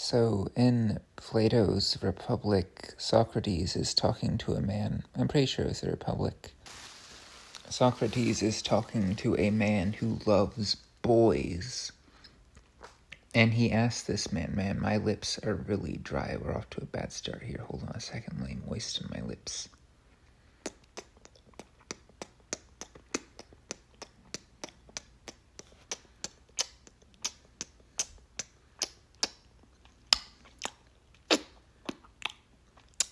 So in Plato's Republic, Socrates is talking to a man. I'm pretty sure it's the Republic. Socrates is talking to a man who loves boys. And he asks this man, my lips are really dry. We're off to a bad start here. Hold on a second. Let me moisten my lips.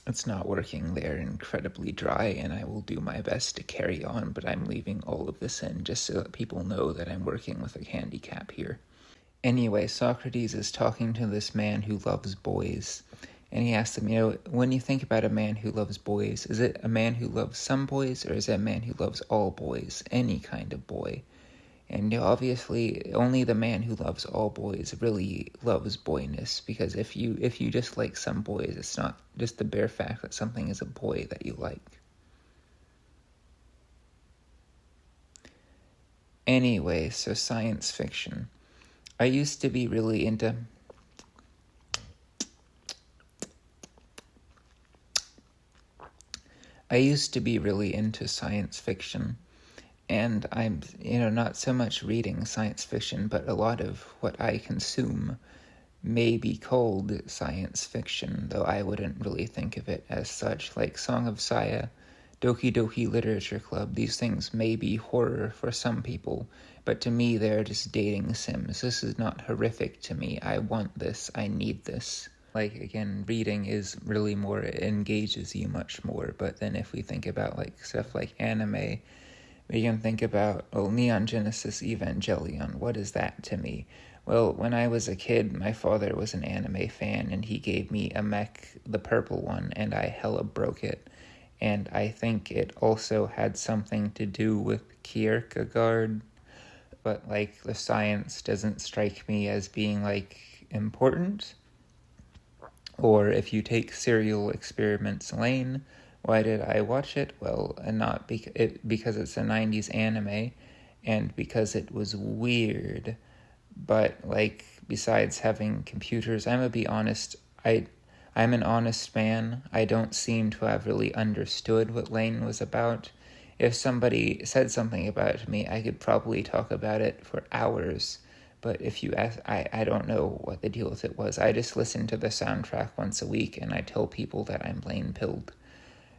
It's not working. They're incredibly dry, and I will do my best to carry on, but I'm leaving all of this in just so that people know that I'm working with a handicap here. Anyway, Socrates is talking to this man who loves boys, and he asks him, when you think about a man who loves boys, is it a man who loves some boys, or is it a man who loves all boys, any kind of boy? And obviously, only the man who loves all boys really loves boyness, because if you just like some boys, it's not just the bare fact that something is a boy that you like. Anyway, so science fiction. I used to be really into science fiction. And I'm, not so much reading science fiction, but a lot of what I consume may be called science fiction, though I wouldn't really think of it as such. Like Song of Saya, Doki Doki Literature Club, these things may be horror for some people, but to me they're just dating sims. This is not horrific to me. I want this. I need this. Like, again, reading is really more, it engages you much more, but then if we think about stuff like anime, we can think about, Neon Genesis Evangelion. What is that to me? Well, when I was a kid, my father was an anime fan, and he gave me a mech, the purple one, and I hella broke it. And I think it also had something to do with Kierkegaard, but, the science doesn't strike me as being, important. Or if you take Serial Experiments Lane, why did I watch it? Well, not because it's a 90s anime, and because it was weird. But, besides having computers, I'm gonna be honest, I'm an honest man. I don't seem to have really understood what Lane was about. If somebody said something about it to me, I could probably talk about it for hours. But if you ask, I don't know what the deal with it was. I just listen to the soundtrack once a week, and I tell people that I'm Lane-pilled.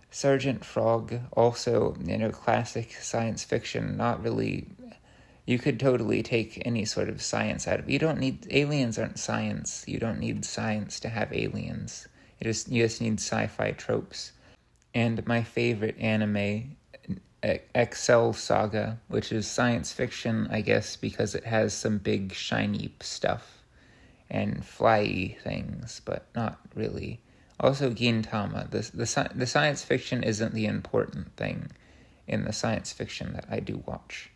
Sergeant Frog, also, classic science fiction, not really. You could totally take any sort of science out of it. You don't need, aliens aren't science. You don't need science to have aliens. You just need sci-fi tropes. And my favorite anime, Excel Saga, which is science fiction, I guess, because it has some big shiny stuff and flyy things, but not really. Also, Gintama. The science fiction isn't the important thing in the science fiction that I do watch.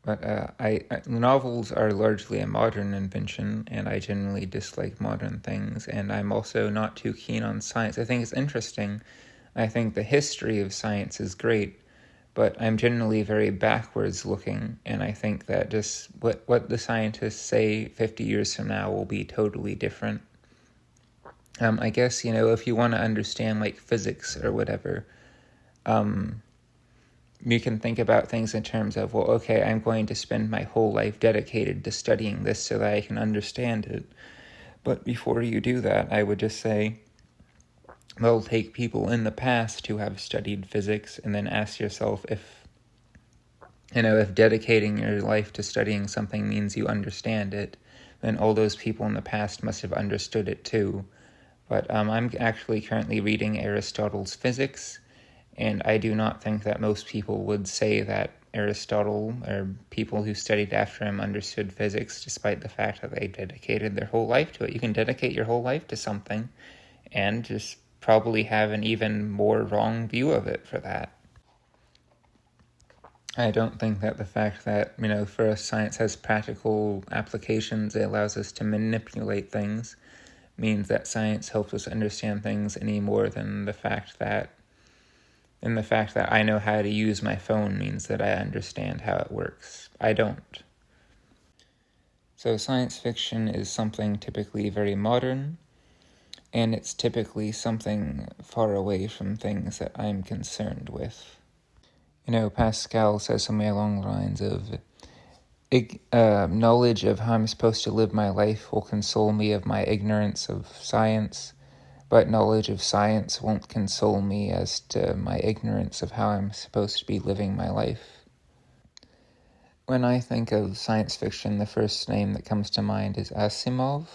But novels are largely a modern invention, and I generally dislike modern things, and I'm also not too keen on science. I think it's interesting. I think the history of science is great, but I'm generally very backwards looking, and I think that just what the scientists say 50 years from now will be totally different. I guess, if you want to understand, physics or whatever, you can think about things in terms of, I'm going to spend my whole life dedicated to studying this so that I can understand it. But before you do that, I would just say, take people in the past who have studied physics and then ask yourself if dedicating your life to studying something means you understand it, then all those people in the past must have understood it too. But I'm actually currently reading Aristotle's Physics, and I do not think that most people would say that Aristotle or people who studied after him understood physics, despite the fact that they dedicated their whole life to it. You can dedicate your whole life to something and just probably have an even more wrong view of it for that. I don't think that the fact that, for us, science has practical applications, it allows us to manipulate things, means that science helps us understand things any more than the fact that I know how to use my phone means that I understand how it works. I don't. So science fiction is something typically very modern, and it's typically something far away from things that I'm concerned with. Pascal says something along the lines of, knowledge of how I'm supposed to live my life will console me of my ignorance of science, but knowledge of science won't console me as to my ignorance of how I'm supposed to be living my life. When I think of science fiction, the first name that comes to mind is Asimov.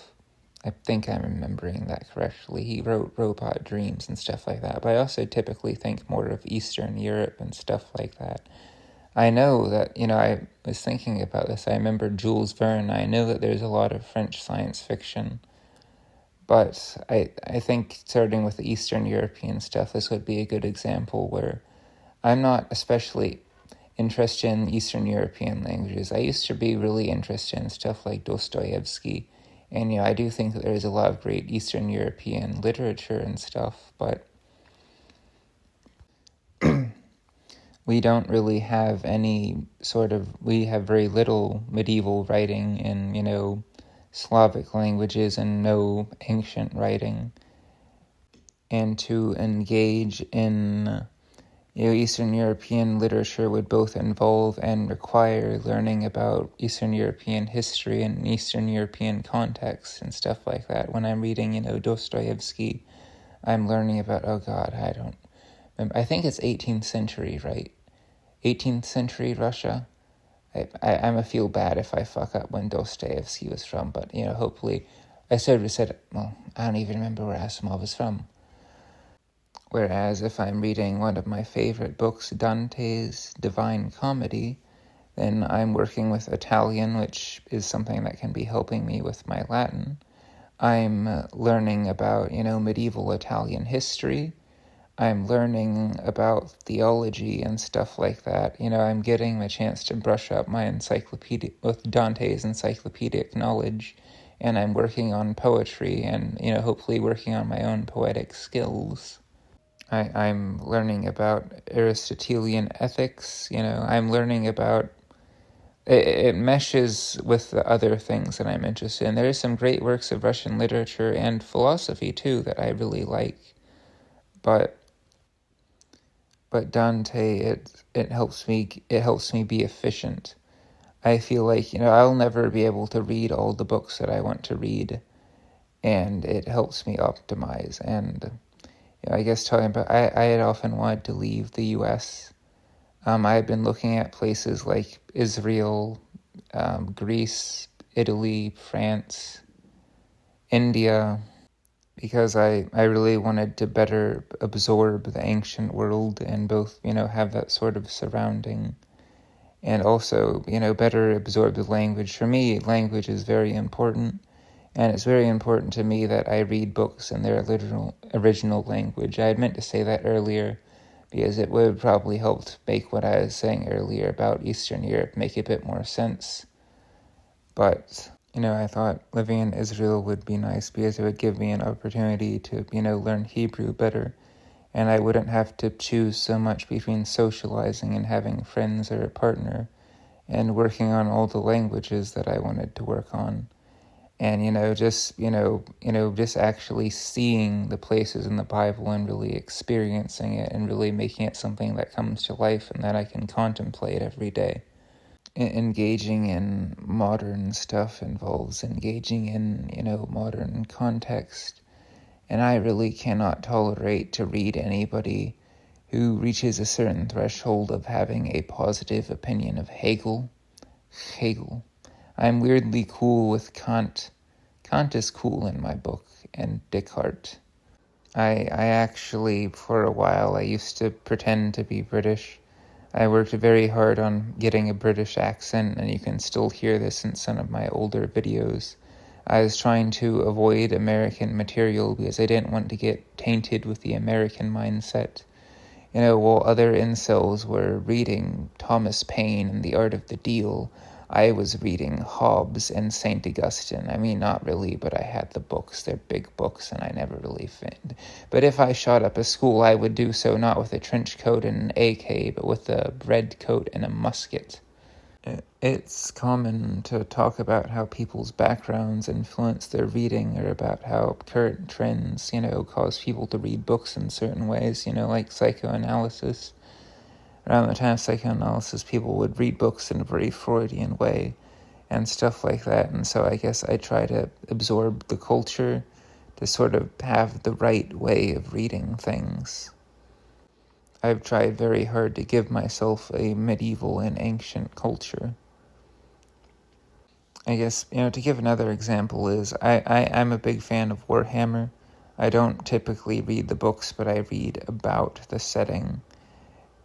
I think I'm remembering that correctly. He wrote Robot Dreams and stuff like that, but I also typically think more of Eastern Europe and stuff like that. I know that, I was thinking about this. I remember Jules Verne. I know that there's a lot of French science fiction, but I think starting with the Eastern European stuff, this would be a good example where I'm not especially interested in Eastern European languages. I used to be really interested in stuff like Dostoevsky, and I do think that there's a lot of great Eastern European literature and stuff, but we don't really have we have very little medieval writing in, Slavic languages and no ancient writing. And to engage in Eastern European literature would both involve and require learning about Eastern European history and Eastern European context and stuff like that. When I'm reading, Dostoevsky, I'm learning about, oh God, I don't remember. I think it's 18th century, right? 18th century Russia. I'm a feel bad if I fuck up when Dostoevsky was from, but, hopefully, I sort of said, well, I don't even remember where Asimov is from. Whereas if I'm reading one of my favorite books, Dante's Divine Comedy, then I'm working with Italian, which is something that can be helping me with my Latin. I'm learning about, medieval Italian history. I'm learning about theology and stuff like that. I'm getting a chance to brush up my encyclopedia with Dante's encyclopedic knowledge, and I'm working on poetry and, hopefully working on my own poetic skills. I'm learning about Aristotelian ethics, I'm learning about, it meshes with the other things that I'm interested in. There are some great works of Russian literature and philosophy, too, that I really like. But Dante, it helps me be efficient. I feel like, I'll never be able to read all the books that I want to read, and it helps me optimize. And I guess talking about, I had often wanted to leave the U.S. I had been looking at places like Israel, Greece, Italy, France, India, because I really wanted to better absorb the ancient world and both, have that sort of surrounding, and also, better absorb the language. For me, language is very important. And it's very important to me that I read books in their original language. I had meant to say that earlier because it would have probably helped make what I was saying earlier about Eastern Europe make a bit more sense. But, I thought living in Israel would be nice because it would give me an opportunity to, learn Hebrew better. And I wouldn't have to choose so much between socializing and having friends or a partner and working on all the languages that I wanted to work on. And, just actually seeing the places in the Bible and really experiencing it and really making it something that comes to life and that I can contemplate every day. Engaging in modern stuff involves engaging in, modern context. And I really cannot tolerate to read anybody who reaches a certain threshold of having a positive opinion of Hegel. I'm weirdly cool with Kant. Kant is cool in my book, and Descartes. I actually, for a while, I used to pretend to be British. I worked very hard on getting a British accent, and you can still hear this in some of my older videos. I was trying to avoid American material because I didn't want to get tainted with the American mindset. While other incels were reading Thomas Paine and The Art of the Deal, I was reading Hobbes and St. Augustine. I mean, not really, but I had the books. They're big books, and I never really fit. But if I shot up a school, I would do so not with a trench coat and an AK, but with a red coat and a musket. It's common to talk about how people's backgrounds influence their reading, or about how current trends, cause people to read books in certain ways, like psychoanalysis. Around the time of psychoanalysis, people would read books in a very Freudian way and stuff like that. And so I guess I try to absorb the culture to sort of have the right way of reading things. I've tried very hard to give myself a medieval and ancient culture. I guess, to give another example is I'm a big fan of Warhammer. I don't typically read the books, but I read about the setting.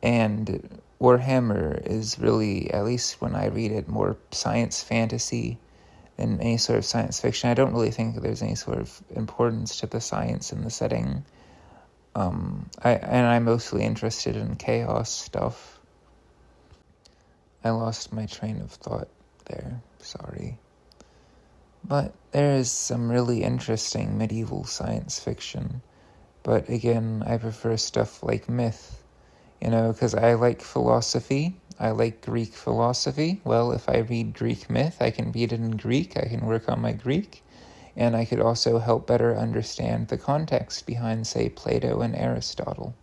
And Warhammer is really, at least when I read it, more science fantasy than any sort of science fiction. I don't really think there's any sort of importance to the science in the setting. I'm mostly interested in chaos stuff. I lost my train of thought there, sorry. But there is some really interesting medieval science fiction. But again, I prefer stuff like myth, because I like philosophy. I like Greek philosophy. Well, if I read Greek myth, I can read it in Greek, I can work on my Greek, and I could also help better understand the context behind, say, Plato and Aristotle.